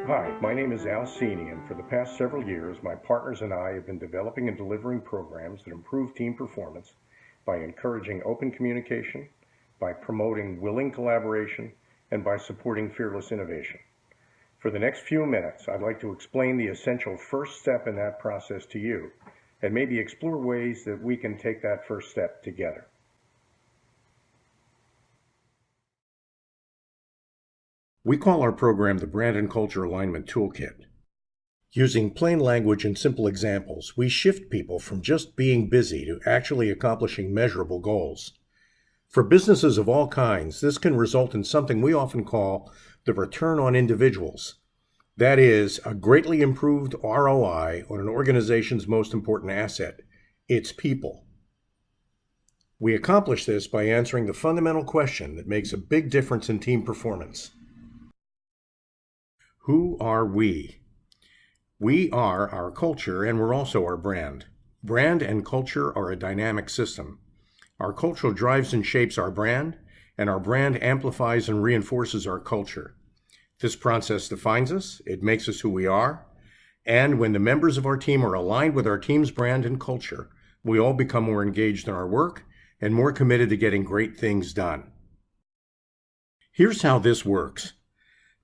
Hi, my name is Al Sini, and for the past several years, my partners and I have been developing and delivering programs that improve team performance by encouraging open communication, by promoting willing collaboration, and by supporting fearless innovation. For the next few minutes, I'd like to explain the essential first step in that process to you, and maybe explore ways that we can take that first step together. We call our program the Brand and Culture Alignment Toolkit. Using plain language and simple examples, we shift people from just being busy to actually accomplishing measurable goals. For businesses of all kinds, this can result in something we often call the return on individuals. That is, a greatly improved ROI on an organization's most important asset, its people. We accomplish this by answering the fundamental question that makes a big difference in team performance. Who are we? We are our culture, and we're also our brand. Brand and culture are a dynamic system. Our culture drives and shapes our brand, and our brand amplifies and reinforces our culture. This process defines us, it makes us who we are, and when the members of our team are aligned with our team's brand and culture, we all become more engaged in our work and more committed to getting great things done. Here's how this works.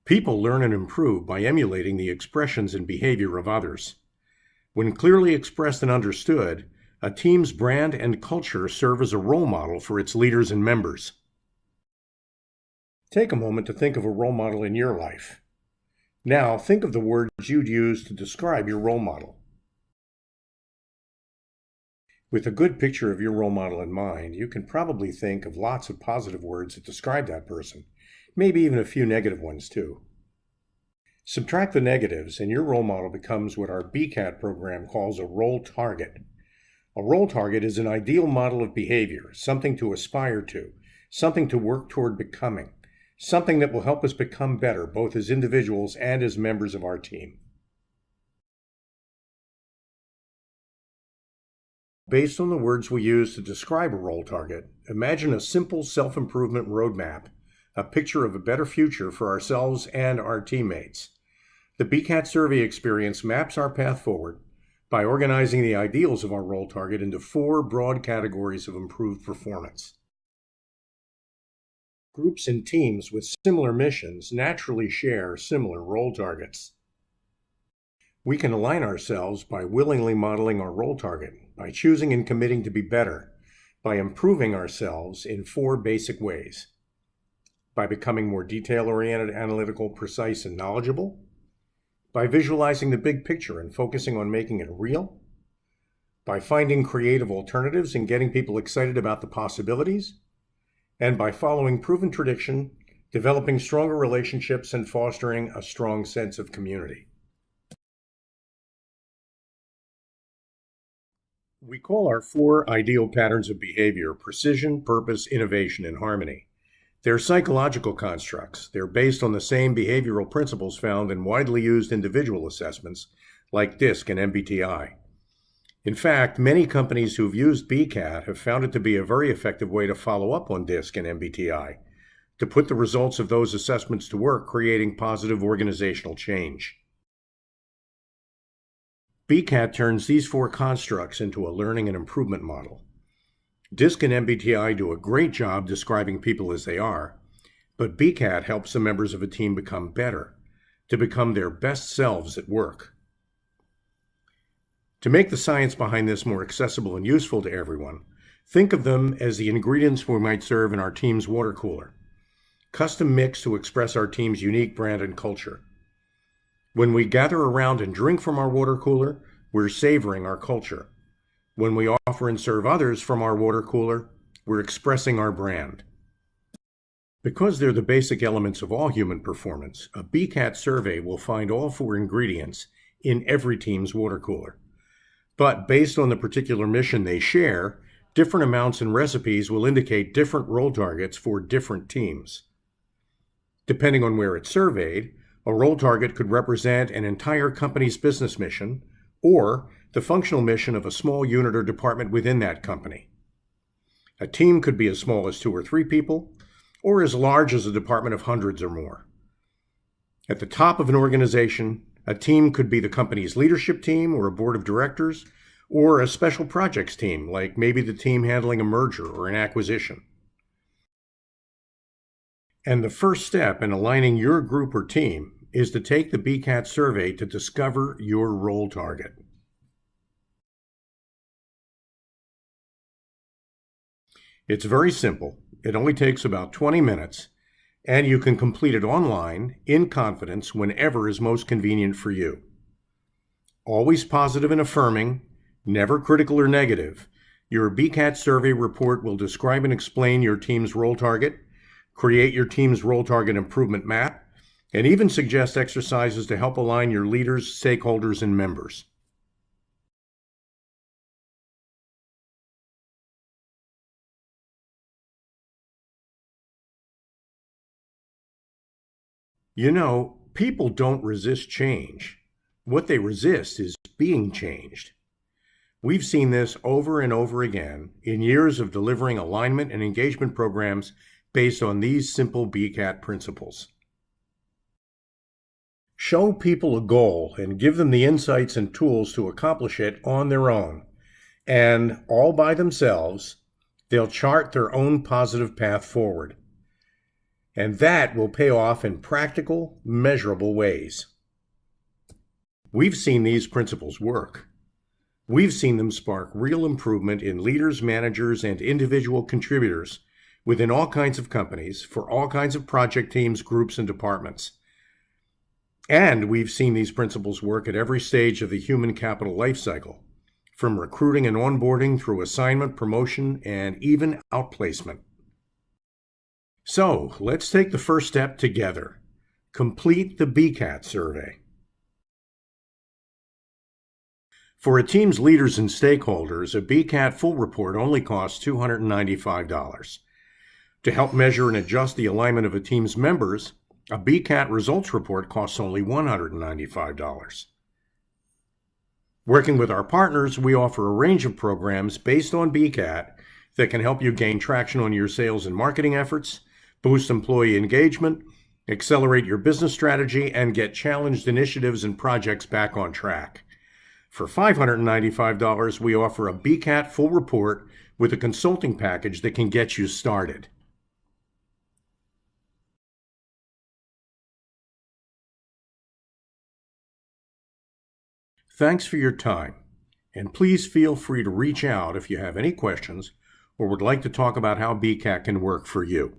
People learn and improve by emulating the expressions and behavior of others. When clearly expressed and understood, a team's brand and culture serve as a role model for its leaders and members. Take a moment to think of a role model in your life. Now, think of the words you'd use to describe your role model. With a good picture of your role model in mind, you can probably think of lots of positive words that describe that person. Maybe even a few negative ones too. Subtract the negatives and your role model becomes what our BCAT program calls a role target. A role target is an ideal model of behavior, something to aspire to, something to work toward becoming, something that will help us become better both as individuals and as members of our team. Based on the words we use to describe a role target, imagine a simple self-improvement roadmap, a picture of a better future for ourselves and our teammates. The BCAT survey experience maps our path forward by organizing the ideals of our role target into 4 broad categories of improved performance. Groups and teams with similar missions naturally share similar role targets. We can align ourselves by willingly modeling our role target, by choosing and committing to be better, by improving ourselves in 4 basic ways. By becoming more detail-oriented, analytical, precise, and knowledgeable, by visualizing the big picture and focusing on making it real, by finding creative alternatives and getting people excited about the possibilities, and by following proven tradition, developing stronger relationships, and fostering a strong sense of community. We call our 4 ideal patterns of behavior precision, purpose, innovation, and harmony. They're psychological constructs. They're based on the same behavioral principles found in widely used individual assessments like DISC and MBTI. In fact, many companies who've used BCAT have found it to be a very effective way to follow up on DISC and MBTI, to put the results of those assessments to work, creating positive organizational change. BCAT turns these 4 constructs into a learning and improvement model. DISC and MBTI do a great job describing people as they are, but BCAT helps the members of a team become better, to become their best selves at work. To make the science behind this more accessible and useful to everyone, think of them as the ingredients we might serve in our team's water cooler, custom mix to express our team's unique brand and culture. When we gather around and drink from our water cooler, we're savoring our culture. When we offer and serve others from our water cooler, we're expressing our brand. Because they're the basic elements of all human performance, a BCAT survey will find all 4 ingredients in every team's water cooler. But based on the particular mission they share, different amounts and recipes will indicate different role targets for different teams. Depending on where it's surveyed, a role target could represent an entire company's business mission or the functional mission of a small unit or department within that company. A team could be as small as 2 or 3 people, or as large as a department of hundreds or more. At the top of an organization, a team could be the company's leadership team or a board of directors, or a special projects team, like maybe the team handling a merger or an acquisition. And the first step in aligning your group or team is to take the BCAT survey to discover your role target. It's very simple. It only takes about 20 minutes, and you can complete it online in confidence whenever is most convenient for you. Always positive and affirming, never critical or negative, your BCAT survey report will describe and explain your team's role target, create your team's role target improvement map, and even suggest exercises to help align your leaders, stakeholders, and members. You know, people don't resist change. What they resist is being changed. We've seen this over and over again in years of delivering alignment and engagement programs based on these simple BCAT principles. Show people a goal and give them the insights and tools to accomplish it on their own. And all by themselves, they'll chart their own positive path forward. And that will pay off in practical, measurable ways. We've seen these principles work. We've seen them spark real improvement in leaders, managers, and individual contributors within all kinds of companies for all kinds of project teams, groups, and departments. And we've seen these principles work at every stage of the human capital life cycle, from recruiting and onboarding through assignment, promotion, and even outplacement. So let's take the first step together. Complete the BCAT survey. For a team's leaders and stakeholders, a BCAT full report only costs $295. To help measure and adjust the alignment of a team's members, a BCAT results report costs only $195. Working with our partners, we offer a range of programs based on BCAT that can help you gain traction on your sales and marketing efforts, boost employee engagement, accelerate your business strategy, and get challenged initiatives and projects back on track. For $595, we offer a BCAT full report with a consulting package that can get you started. Thanks for your time, and please feel free to reach out if you have any questions or would like to talk about how BCAT can work for you.